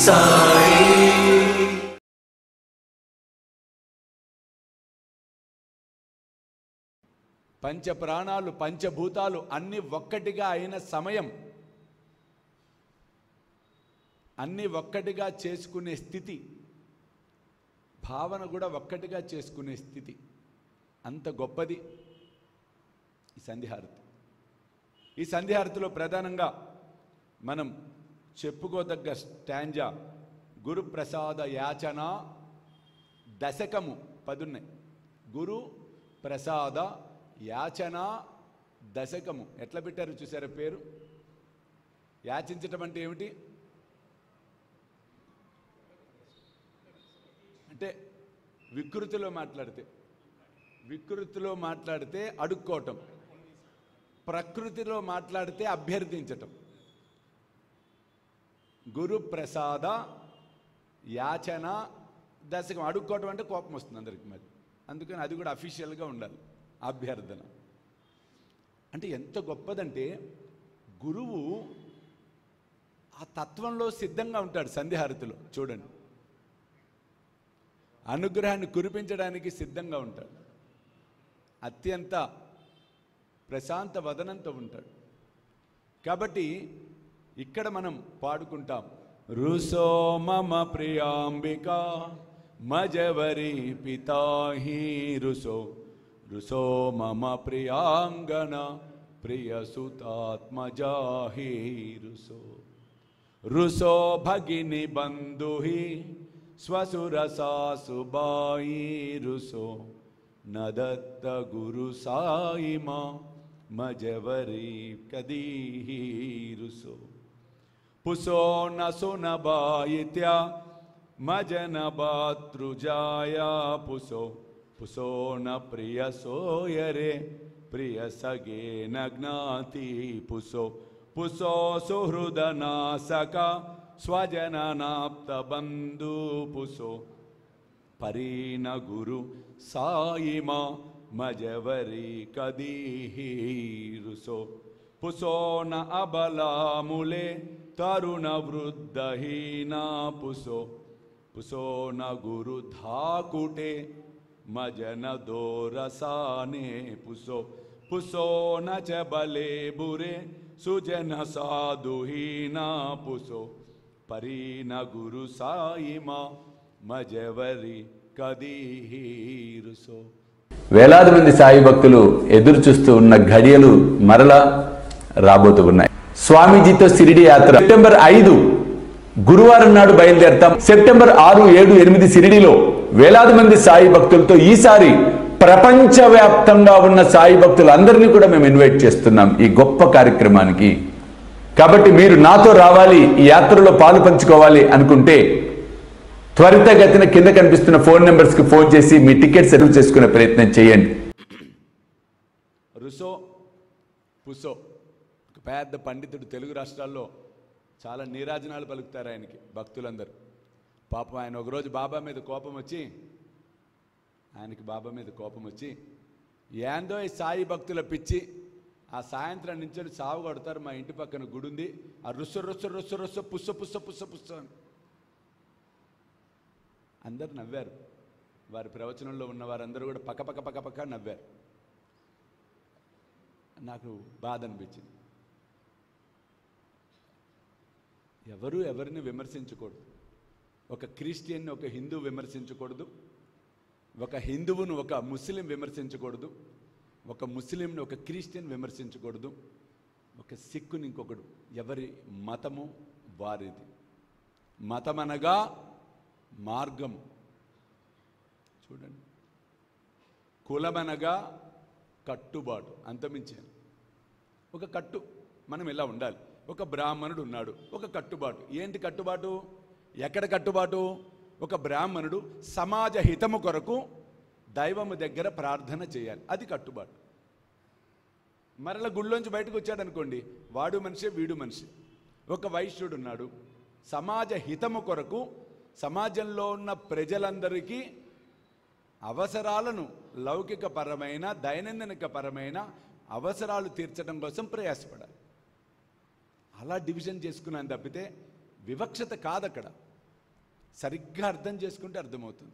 సాయి. పంచ ప్రాణాలు పంచభూతాలు అన్ని ఒక్కటిగా అయిన సమయం, అన్ని ఒక్కటిగా చేసుకునే స్థితి, భావన కూడా ఒక్కటిగా చేసుకునే స్థితి, అంత గొప్పది ఈ సంధ్యారతి. ఈ సంధ్యారతిలో ప్రధానంగా మనం చెప్పుకోదగ్గ స్టాంజా గురు ప్రసాద యాచన దశకము 10 ఉన్నాయి. గురు ప్రసాద యాచన దశకము ఎట్లా పెట్టారు చూసారా పేరు? యాచించటం అంటే ఏమిటి? అంటే వికృతిలో మాట్లాడితే అడుక్కోవటం, ప్రకృతిలో మాట్లాడితే అభ్యర్థించటం. గురు ప్రసాద యాచన దశకం. అడుక్కోవటం అంటే కోపం వస్తుంది అందరికి, మరి అందుకని అది కూడా అఫీషియల్గా ఉండాలి. అభ్యర్థన అంటే ఎంత గొప్పదంటే గురువు ఆ తత్వంలో సిద్ధంగా ఉంటాడు. సంధ్యారతిలో చూడండి, అనుగ్రహాన్ని కురిపించడానికి సిద్ధంగా ఉంటాడు. అత్యంత ప్రశాంత వదనంతో ఉంటాడు. కాబట్టి ఇక్కడ మనం పాడుకుంటాం, రుసో మమ ప్రియాంబిక మజవరి పితాహి రుసో, రుసో మమ ప్రియాంగన ప్రియసుతాత్మజాహి రుసో, రుసో భగిని బంధుహి స్వసురసాసుబాయి రుసో, నదత్త గురు సాయిమా మజవరి కదీహి రుసో, పుసో నసునబాయిత్యా మజన బాతృజాయా పుసో, పుసో న ప్రియ సోయరే ప్రియ సగే నజ్ఞాతి పుసో, పుసో సుహృదనాసక స్వజననాప్త బంధు పుసో, పరీన గురు సాయిమా మజవరి కదీహి రుసో, పుసో న అబలాములే తరుణ వృద్ధహీనా పుసో, పుసో న గురు ధాకుటే మజన దోరసానే పుసో, పుసో న చ బలే బురే సుజన సాధుహీనా పుసో, పరీన గురు సాయిమా మజవరి కదీహి రుసో. వేలాది మంది సాయి భక్తులు ఎదురు చూస్తూ ఉన్న ఘడియలు మరలా రాబోతూ ఉన్నాయి. స్వామీజీతో షిరిడి యాత్ర సెప్టెంబర్ 5 గురువారం నాడు బయలుదేరతాం. సెప్టెంబర్ 6, 7, 8 షిరిడిలో వేలాది మంది సాయి భక్తులతో ఈసారి ప్రపంచవ్యాప్తంగా ఉన్న సాయి భక్తులందరినీ కూడా మేము ఇన్వైట్ చేస్తున్నాం ఈ గొప్ప కార్యక్రమానికి. కాబట్టి మీరు నాతో రావాలి, ఈ యాత్రలో పాలు పంచుకోవాలి అనుకుంటే త్వరితగతిన కింద కనిపిస్తున్న ఫోన్ నెంబర్స్కి ఫోన్ చేసి మీ టికెట్ సెటిల్ చేసుకునే ప్రయత్నం చేయండి. రుసో పుసో ఒక పెద్ద పండితుడు, తెలుగు రాష్ట్రాల్లో చాలా నీరాజనాలు పలుకుతారు ఆయనకి భక్తులందరూ. పాపం ఆయన ఒకరోజు బాబా మీద కోపం వచ్చి, ఏందో ఈ సాయి భక్తుల పిచ్చి, ఆ సాయంత్రం నుంచి సాగు కొడతారు, మా ఇంటి పక్కన గుడి ఉంది, ఆ రుస్సు రుస్సు రుస్సు రుస్సు పుస్సు పుస్సు పుస్సు పుస్సు అని అందరు నవ్వారు. వారి ప్రవచనంలో ఉన్న వారందరూ కూడా పక్క పక్క పక్క పక్క నవ్వారు. నాకు బాధ అనిపించింది. ఎవరు ఎవరిని విమర్శించకూడదు. ఒక క్రిస్టియన్ని ఒక హిందూ విమర్శించకూడదు, ఒక హిందువును ఒక ముస్లిం విమర్శించకూడదు, ఒక ముస్లింని ఒక క్రిస్టియన్ విమర్శించకూడదు, ఒక సిక్కుని ఇంకొకడు. ఎవరి మతము వారిది. మతమనగా మార్గము. చూడండి, కులమనగా కట్టుబాటు, అంతమించాను. ఒక కట్టు, మనం ఇలా ఉండాలి. ఒక బ్రాహ్మణుడు ఉన్నాడు, ఒక కట్టుబాటు. ఏంటి కట్టుబాటు? ఎక్కడ కట్టుబాటు? ఒక బ్రాహ్మణుడు సమాజ హితము కొరకు దైవము దగ్గర ప్రార్థన చేయాలి, అది కట్టుబాటు. మరలా గుళ్ళోంచి బయటకు వచ్చాడు అనుకోండి, వాడు మనిషి వీడు మనిషి. ఒక వైశ్యుడు ఉన్నాడు, సమాజ హితము కొరకు సమాజంలో ఉన్న ప్రజలందరికీ అవసరాలను, లౌకిక పరమైన దైనందిక పరమైన అవసరాలు తీర్చడం కోసం ప్రయాసపడాలి. అలా డివిజన్ చేసుకున్నాను తప్పితే వివక్షత కాదు అక్కడ. సరిగ్గా అర్థం చేసుకుంటే అర్థమవుతుంది.